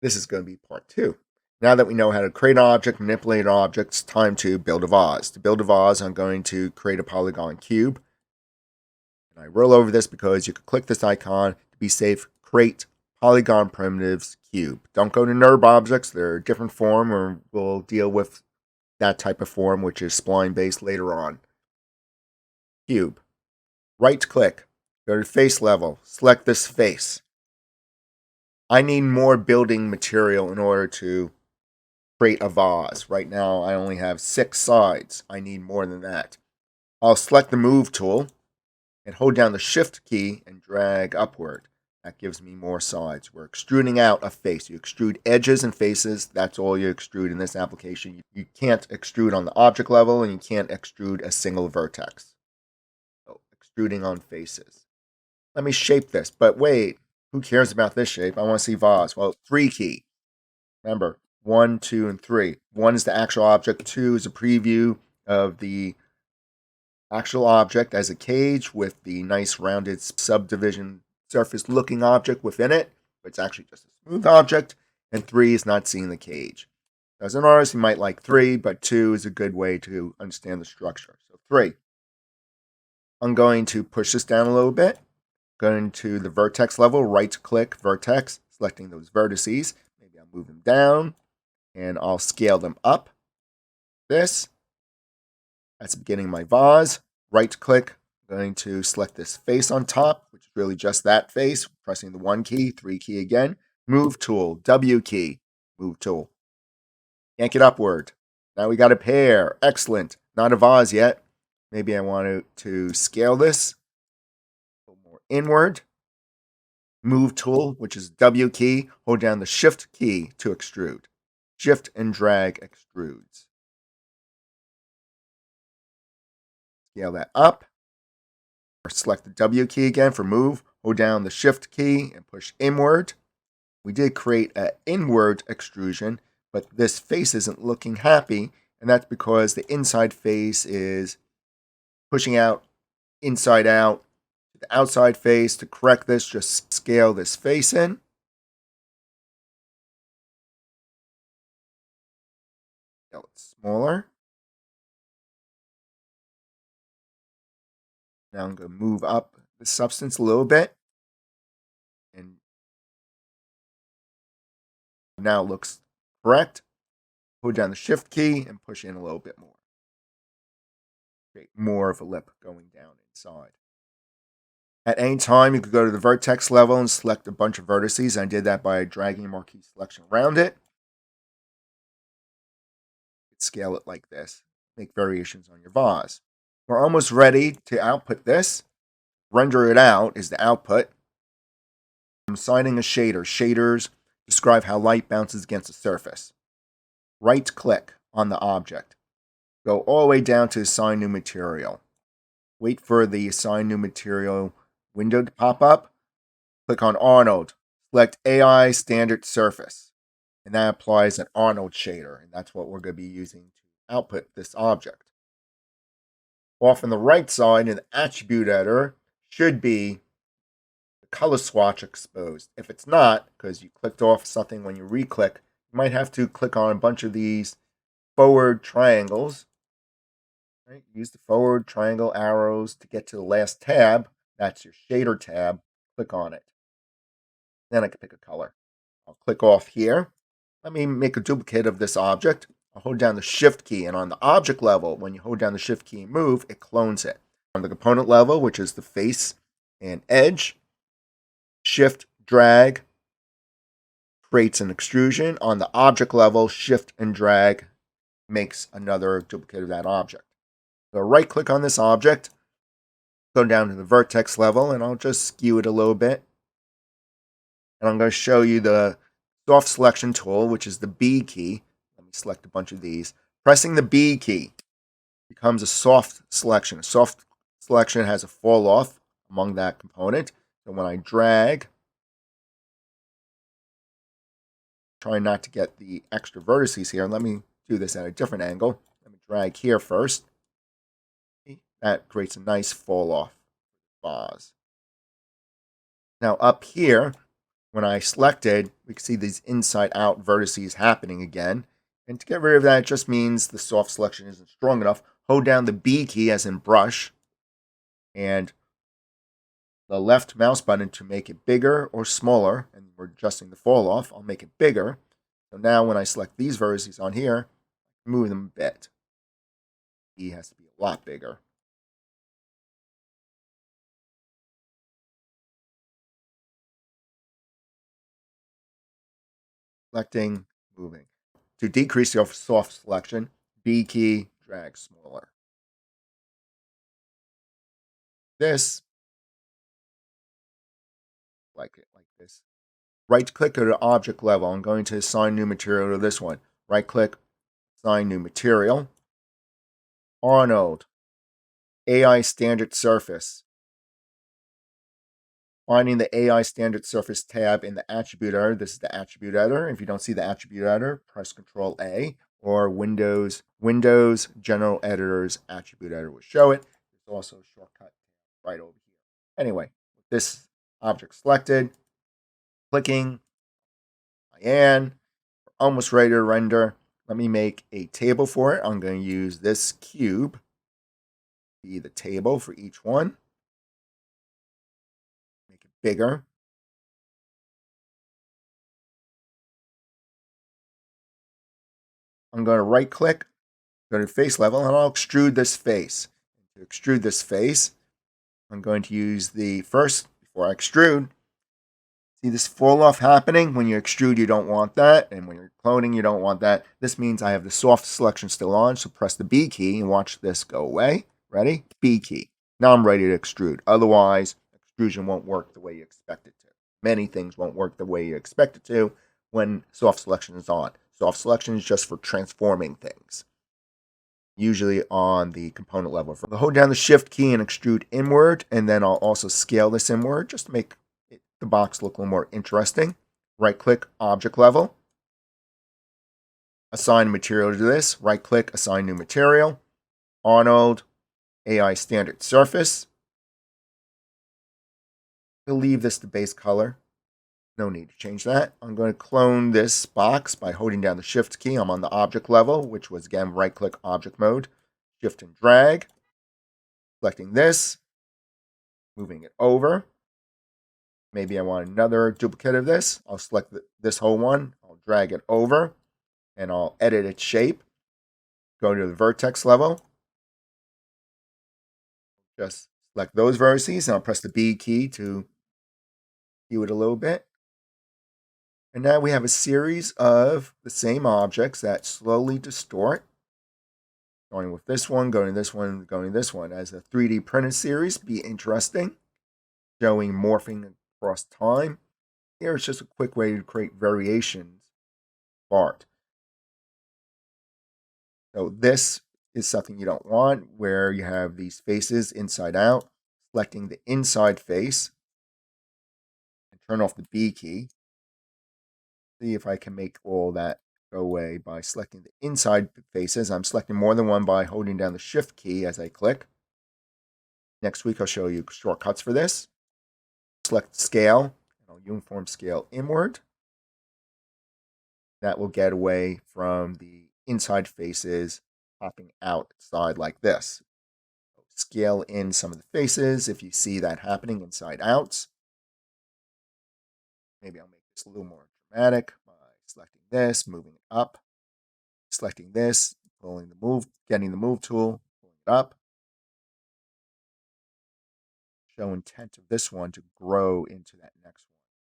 This is going to be part 2. Now that we know how to create an object, manipulate an object, it's time to build a vase. To build a vase, I'm going to create a polygon cube. And I roll over this because you can click this icon to be safe. Create polygon primitives cube. Don't go to NURB objects. They're a different form, or we'll deal with that type of form, which is spline based later on. Cube. Right click. Go to face level. Select this face. I need more building material in order to create a vase. Right now, I only have 6 sides. I need more than that. I'll select the Move tool and hold down the Shift key and drag upward. That gives me more sides. We're extruding out a face. You extrude edges and faces. That's all you extrude in this application. You can't extrude on the object level, and you can't extrude a single vertex. So, extruding on faces. Let me shape this, but wait. Who cares about this shape? I want to see vase. Well, 3 key. Remember, 1, 2, and 3. 1 is the actual object. 2 is a preview of the actual object as a cage with the nice rounded subdivision surface looking object within it, but it's actually just a smooth object. And 3 is not seeing the cage. As an artist, you might like 3, but 2 is a good way to understand the structure. So 3. I'm going to push this down a little bit. Going to the vertex level, right click vertex, selecting those vertices. Maybe I'll move them down and I'll scale them up. That's the beginning of my vase. Right click, I'm going to select this face on top, which is really just that face. Pressing the 1 key, 3 key again. Move tool, W key, move tool. Yank it upward. Now we got a pair. Excellent. Not a vase yet. Maybe I want to scale this more inward. Move tool, which is W key, hold down the Shift key to extrude. Shift and drag extrudes. Scale that up. Or select the W key again for move. Hold down the Shift key and push inward. We did create an inward extrusion, but this face isn't looking happy, and that's because the inside face is pushing out inside out. The outside face. To correct this, just scale this face in. Scale it smaller. Now I'm going to move up the substance a little bit. And now it looks correct. Hold down the Shift key and push in a little bit more. Create more of a lip going down inside. At any time, you could go to the vertex level and select a bunch of vertices. I did that by dragging a marquee selection around it. Scale it like this. Make variations on your vase. We're almost ready to output this. Render it out is the output. I'm assigning a shader. Shaders describe how light bounces against a surface. Right click on the object. Go all the way down to assign new material. Wait for the assign new material window to pop up. Click on Arnold. Select AI standard surface. And that applies an Arnold shader. And that's what we're going to be using to output this object. Off on the right side in the attribute editor should be the color swatch exposed. If it's not, because you clicked off something when you re-click, you might have to click on a bunch of these forward triangles. Right? Use the forward triangle arrows to get to the last tab. That's your shader tab. Click on it. Then I can pick a color. I'll click off here. Let me make a duplicate of this object. I'll hold down the Shift key, and on the object level, when you hold down the Shift key and move, it clones it. On the component level, which is the face and edge, Shift, drag, creates an extrusion. On the object level, Shift and drag makes another duplicate of that object. So right click on this object, go down to the vertex level, and I'll just skew it a little bit. And I'm going to show you the soft selection tool, which is the B key. Let me select a bunch of these. Pressing the B key becomes a soft selection. A soft selection has a fall off among that component. So when I drag, try not to get the extra vertices here. Let me do this at a different angle. Let me drag here first. That creates a nice fall off vase. Now up here, when I selected, we can see these inside out vertices happening again. And to get rid of that, it just means the soft selection isn't strong enough. Hold down the B key as in brush and the left mouse button to make it bigger or smaller. And we're adjusting the fall off. I'll make it bigger. So now when I select these vertices on here, move them a bit. E has to be a lot bigger. Selecting, moving. To decrease your soft selection, B key, drag smaller. This, like it like this. Right click at an object level. I'm going to assign new material to this one. Right click, assign new material. Arnold, AI standard surface. Finding the AI standard surface tab in the attribute editor. This is the attribute editor. If you don't see the attribute editor, press Control A, or Windows General Editor's attribute editor will show it. There's also a shortcut right over here. Anyway, with this object selected, clicking, we're almost ready to render. Let me make a table for it. I'm going to use this cube to be the table for each one. Make it bigger. I'm going to right click, go to face level, and I'll extrude this face. To extrude this face, I'm going to use the first, before I extrude, see this fall off happening? When you extrude, you don't want that. And when you're cloning, you don't want that. This means I have the soft selection still on. So press the B key and watch this go away. Ready? B key. Now I'm ready to extrude. Otherwise, extrusion won't work the way you expect it to. Many things won't work the way you expect it to when soft selection is on. Soft selection is just for transforming things, usually on the component level. I'll hold down the Shift key and extrude inward, and then I'll also scale this inward just to make the box look a little more interesting. Right click, object level. Assign material to this. Right click, assign new material. Arnold, AI standard surface. We'll leave this the base color. No need to change that. I'm going to clone this box by holding down the Shift key. I'm on the object level, which was again right click object mode. Shift and drag. Selecting this, moving it over. Maybe I want another duplicate of this. I'll select this whole one. I'll drag it over and I'll edit its shape. Go to the vertex level. Just select those vertices and I'll press the B key to view it a little bit. And now we have a series of the same objects that slowly distort. Going with this one, going to this one, going to this one. As a 3D printed series, be interesting. Showing morphing across time. Here it's just a quick way to create variations of art. So this is something you don't want, where you have these faces inside out. Selecting the inside face and turn off the B key. See if I can make all that go away by selecting the inside faces. I'm selecting more than one by holding down the Shift key as I click. Next week I'll show you shortcuts for this. Select scale, and I'll uniform scale inward. That will get away from the inside faces popping outside like this. Scale in some of the faces if you see that happening inside out. Maybe I'll make this a little more dramatic by selecting this, moving it up, selecting this, pulling the move, getting the move tool, pulling it up. Show intent of this one to grow into that next one.